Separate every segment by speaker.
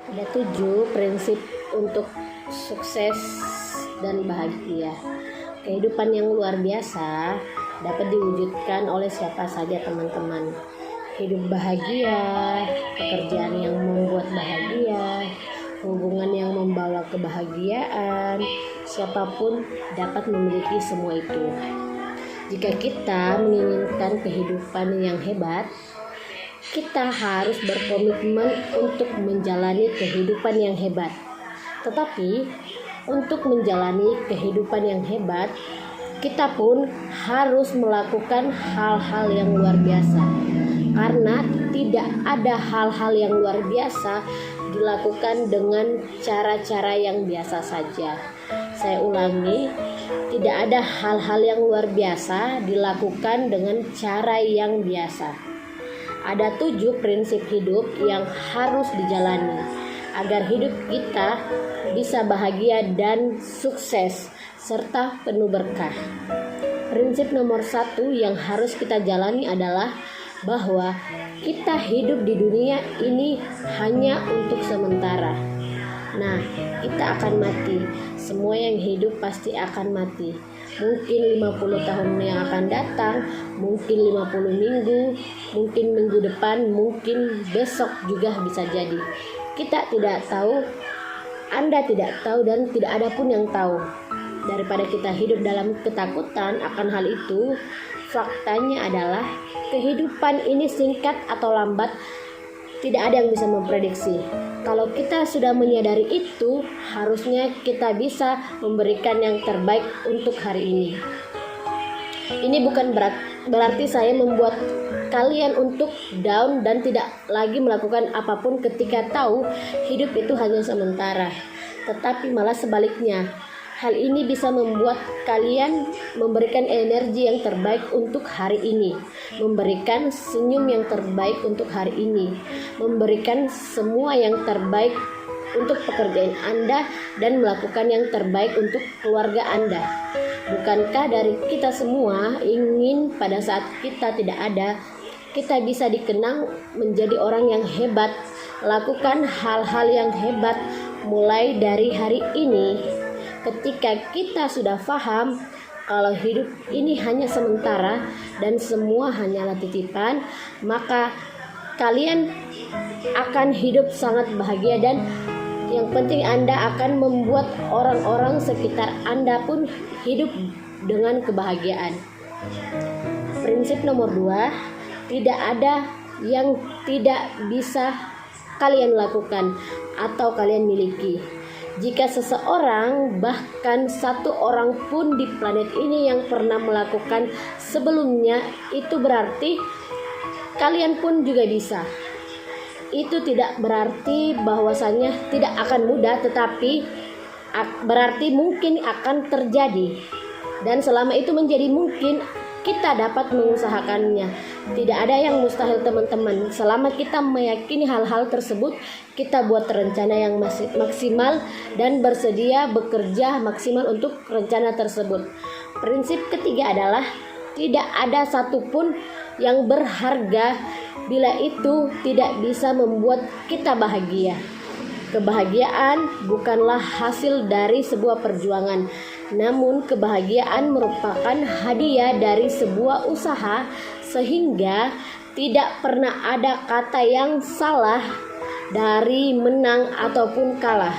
Speaker 1: Ada 7 prinsip untuk sukses dan bahagia. Kehidupan yang luar biasa dapat diwujudkan oleh siapa saja, teman-teman. Hidup bahagia, pekerjaan yang membuat bahagia, hubungan yang membawa kebahagiaan, siapapun dapat memiliki semua itu. Jika kita menginginkan kehidupan yang hebat, kita harus berkomitmen untuk menjalani kehidupan yang hebat. Tetapi untuk menjalani kehidupan yang hebat, kita pun harus melakukan hal-hal yang luar biasa. Karena tidak ada hal-hal yang luar biasa dilakukan dengan cara-cara yang biasa saja. Saya ulangi, tidak ada hal-hal yang luar biasa dilakukan dengan cara yang biasa. Ada 7 prinsip hidup yang harus dijalani agar hidup kita bisa bahagia dan sukses serta penuh berkah. Prinsip nomor 1 yang harus kita jalani adalah bahwa kita hidup di dunia ini hanya untuk sementara. Nah, kita akan mati. Semua yang hidup pasti akan mati. Mungkin 50 tahun yang akan datang, mungkin 50 minggu, mungkin minggu depan, mungkin besok juga bisa jadi. Kita tidak tahu, Anda tidak tahu, dan tidak ada pun yang tahu. Daripada kita hidup dalam ketakutan akan hal itu, faktanya adalah kehidupan ini singkat atau lambat, tidak ada yang bisa memprediksi. Kalau kita sudah menyadari itu, harusnya kita bisa memberikan yang terbaik untuk hari ini. Ini bukan berarti saya membuat kalian untuk down dan tidak lagi melakukan apapun ketika tahu hidup itu hanya sementara. Tetapi malah sebaliknya. Hal ini bisa membuat kalian memberikan energi yang terbaik untuk hari ini, memberikan senyum yang terbaik untuk hari ini, memberikan semua yang terbaik untuk pekerjaan Anda, dan melakukan yang terbaik untuk keluarga Anda. Bukankah dari kita semua ingin pada saat kita tidak ada, kita bisa dikenang menjadi orang yang hebat, lakukan hal-hal yang hebat mulai dari hari ini. Ketika kita sudah paham kalau hidup ini hanya sementara dan semua hanyalah titipan, maka kalian akan hidup sangat bahagia, dan yang penting Anda akan membuat orang-orang sekitar Anda pun hidup dengan kebahagiaan. Prinsip nomor 2, tidak ada yang tidak bisa kalian lakukan atau kalian miliki. Jika seseorang, bahkan satu orang pun di planet ini yang pernah melakukan sebelumnya, itu berarti kalian pun juga bisa. Itu tidak berarti bahwasanya tidak akan mudah, tetapi berarti mungkin akan terjadi. Dan selama itu menjadi mungkin, kita dapat mengusahakannya. Tidak ada yang mustahil, teman-teman. Selama kita meyakini hal-hal tersebut, kita buat rencana yang maksimal dan bersedia bekerja maksimal untuk rencana tersebut. Prinsip ketiga adalah tidak ada satupun yang berharga bila itu tidak bisa membuat kita bahagia. Kebahagiaan bukanlah hasil dari sebuah perjuangan, namun kebahagiaan merupakan hadiah dari sebuah usaha, sehingga tidak pernah ada kata yang salah dari menang ataupun kalah.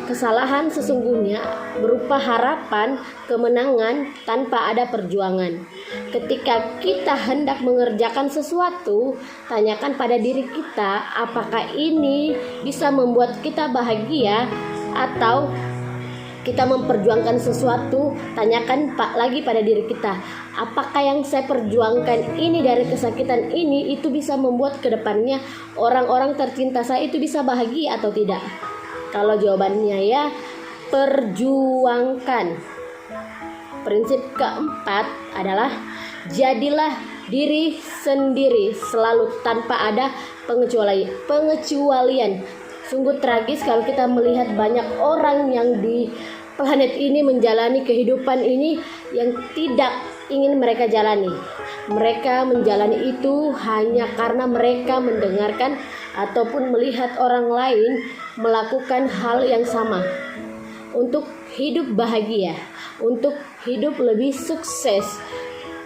Speaker 1: Kesalahan sesungguhnya berupa harapan kemenangan tanpa ada perjuangan. Ketika kita hendak mengerjakan sesuatu, tanyakan pada diri kita, apakah ini bisa membuat kita bahagia, atau kita memperjuangkan sesuatu, tanyakan lagi pada diri kita, apakah yang saya perjuangkan ini dari kesakitan ini itu bisa membuat kedepannya orang-orang tercinta saya itu bisa bahagia atau tidak. Kalau jawabannya ya, perjuangkan. Prinsip keempat adalah jadilah diri sendiri selalu tanpa ada pengecualian. Sungguh tragis kalau kita melihat banyak orang yang di planet ini menjalani kehidupan ini yang tidak ingin mereka jalani. Mereka menjalani itu hanya karena mereka mendengarkan ataupun melihat orang lain melakukan hal yang sama. Untuk hidup bahagia, untuk hidup lebih sukses,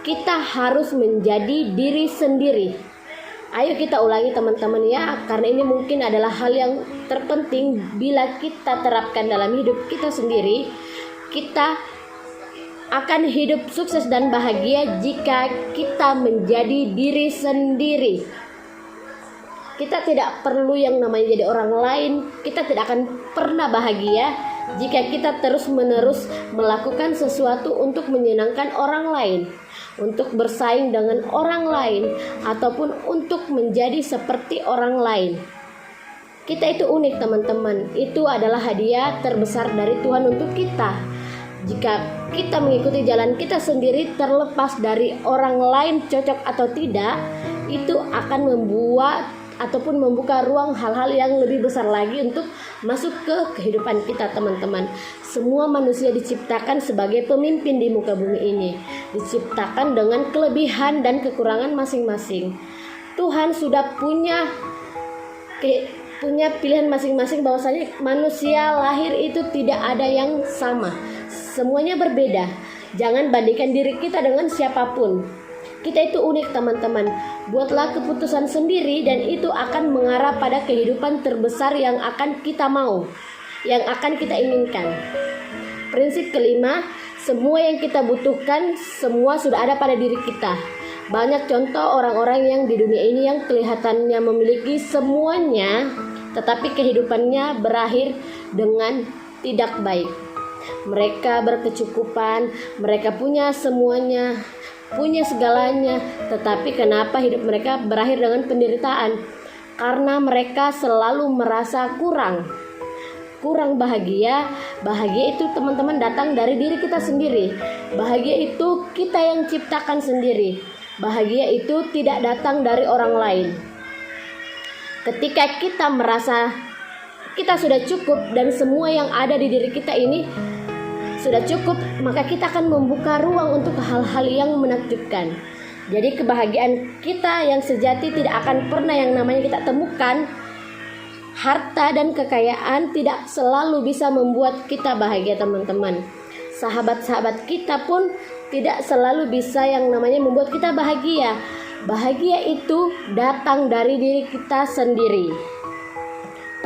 Speaker 1: kita harus menjadi diri sendiri. Ayo kita ulangi teman-teman ya, karena ini mungkin adalah hal yang terpenting. Bila kita terapkan dalam hidup kita sendiri, kita akan hidup sukses dan bahagia jika kita menjadi diri sendiri. Kita tidak perlu yang namanya jadi orang lain. Kita tidak akan pernah bahagia jika kita terus-menerus melakukan sesuatu untuk menyenangkan orang lain, untuk bersaing dengan orang lain, ataupun untuk menjadi seperti orang lain. Kita itu unik teman-teman. Itu adalah hadiah terbesar dari Tuhan untuk kita. Jika kita mengikuti jalan kita sendiri, terlepas dari orang lain cocok atau tidak, itu akan membuat ataupun membuka ruang hal-hal yang lebih besar lagi untuk masuk ke kehidupan kita teman-teman. Semua manusia diciptakan sebagai pemimpin di muka bumi ini, diciptakan dengan kelebihan dan kekurangan masing-masing. Tuhan sudah punya pilihan masing-masing, bahwasanya manusia lahir itu tidak ada yang sama, semuanya berbeda. Jangan bandingkan diri kita dengan siapapun. Kita itu unik teman-teman. Buatlah keputusan sendiri dan itu akan mengarah pada kehidupan terbesar yang akan kita mau, yang akan kita inginkan. Prinsip kelima, semua yang kita butuhkan semua sudah ada pada diri kita. Banyak contoh orang-orang yang di dunia ini yang kelihatannya memiliki semuanya, tetapi kehidupannya berakhir dengan tidak baik. Mereka berkecukupan, mereka punya semuanya, punya segalanya, tetapi kenapa hidup mereka berakhir dengan penderitaan? Karena mereka selalu merasa kurang bahagia. Bahagia itu teman-teman datang dari diri kita sendiri. Bahagia itu kita yang ciptakan sendiri. Bahagia itu tidak datang dari orang lain. Ketika kita merasa kita sudah cukup dan semua yang ada di diri kita ini sudah cukup, maka kita akan membuka ruang untuk hal-hal yang menakjubkan. Jadi kebahagiaan kita yang sejati tidak akan pernah yang namanya kita temukan. Harta dan kekayaan tidak selalu bisa membuat kita bahagia teman-teman. Sahabat-sahabat kita pun tidak selalu bisa yang namanya membuat kita bahagia. Bahagia itu datang dari diri kita sendiri.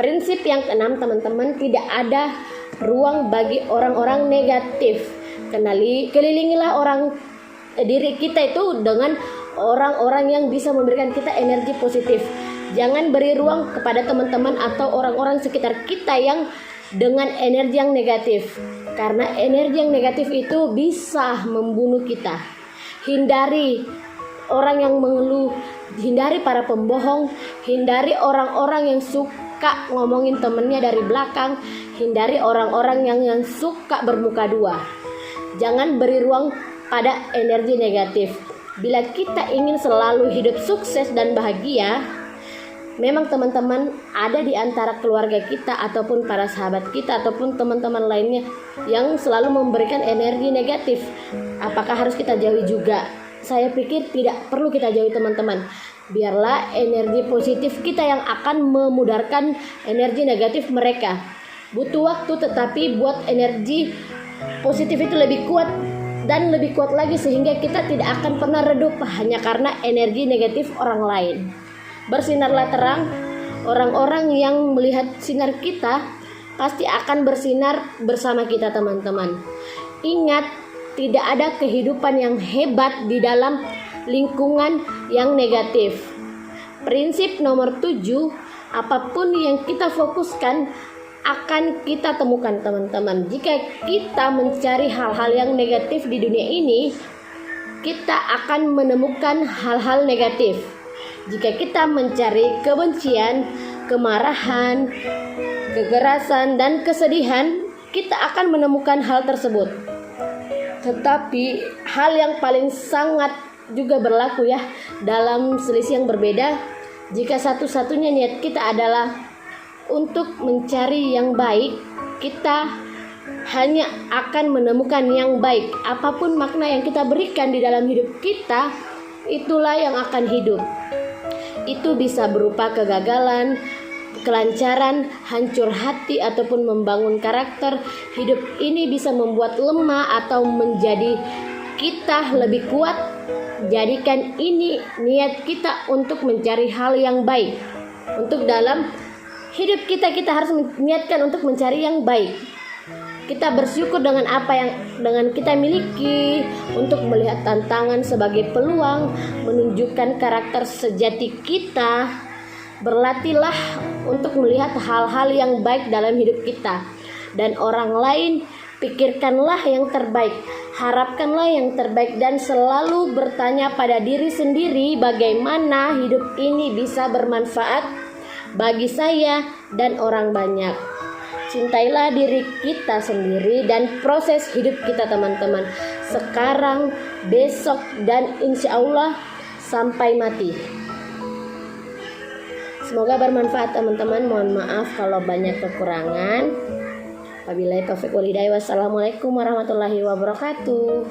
Speaker 1: Prinsip yang keenam teman-teman, tidak ada ruang bagi orang-orang negatif. Kelilingilah diri kita itu dengan orang-orang yang bisa memberikan kita energi positif. Jangan beri ruang kepada teman-teman atau orang-orang sekitar kita yang dengan energi yang negatif, karena energi yang negatif itu bisa membunuh kita. Hindari orang yang mengeluh, hindari para pembohong, hindari orang-orang yang suka ngomongin temennya dari belakang, hindari orang-orang yang suka bermuka dua. Jangan beri ruang pada energi negatif. Bila kita ingin selalu hidup sukses dan bahagia, memang teman-teman ada di antara keluarga kita ataupun para sahabat kita ataupun teman-teman lainnya yang selalu memberikan energi negatif. Apakah harus kita jauhi juga? Saya pikir tidak perlu kita jauhi teman-teman. Biarlah energi positif kita yang akan memudarkan energi negatif mereka. Butuh waktu, tetapi buat energi positif itu lebih kuat dan lebih kuat lagi, sehingga kita tidak akan pernah redup hanya karena energi negatif orang lain. Bersinarlah terang. Orang-orang yang melihat sinar kita pasti akan bersinar bersama kita teman-teman. Ingat, tidak ada kehidupan yang hebat di dalam lingkungan yang negatif. Prinsip nomor 7, apapun yang kita fokuskan akan kita temukan teman-teman. Jika kita mencari hal-hal yang negatif di dunia ini, kita akan menemukan hal-hal negatif. Jika kita mencari kebencian, kemarahan, kekerasan, dan kesedihan, kita akan menemukan hal tersebut. Tetapi hal yang paling sangat juga berlaku ya dalam selisih yang berbeda, jika satu-satunya niat kita adalah untuk mencari yang baik, kita hanya akan menemukan yang baik. Apapun makna yang kita berikan di dalam hidup kita, itulah yang akan hidup. Itu bisa berupa kegagalan, kelancaran, hancur hati, ataupun membangun karakter. Hidup ini bisa membuat lemah atau menjadi kita lebih kuat. Jadikan ini niat kita untuk mencari hal yang baik. Untuk dalam hidup kita harus niatkan untuk mencari yang baik. Kita bersyukur dengan apa yang kita miliki, untuk melihat tantangan sebagai peluang, menunjukkan karakter sejati kita. Berlatihlah untuk melihat hal-hal yang baik dalam hidup kita dan orang lain. Pikirkanlah yang terbaik, harapkanlah yang terbaik, dan selalu bertanya pada diri sendiri bagaimana hidup ini bisa bermanfaat bagi saya dan orang banyak. Cintailah diri kita sendiri dan proses hidup kita, teman-teman, sekarang, besok, dan insya Allah sampai mati. Semoga bermanfaat, teman-teman. Mohon maaf kalau banyak kekurangan. Wabillahi taufiq wal hidayah. Wassalamualaikum warahmatullahi wabarakatuh.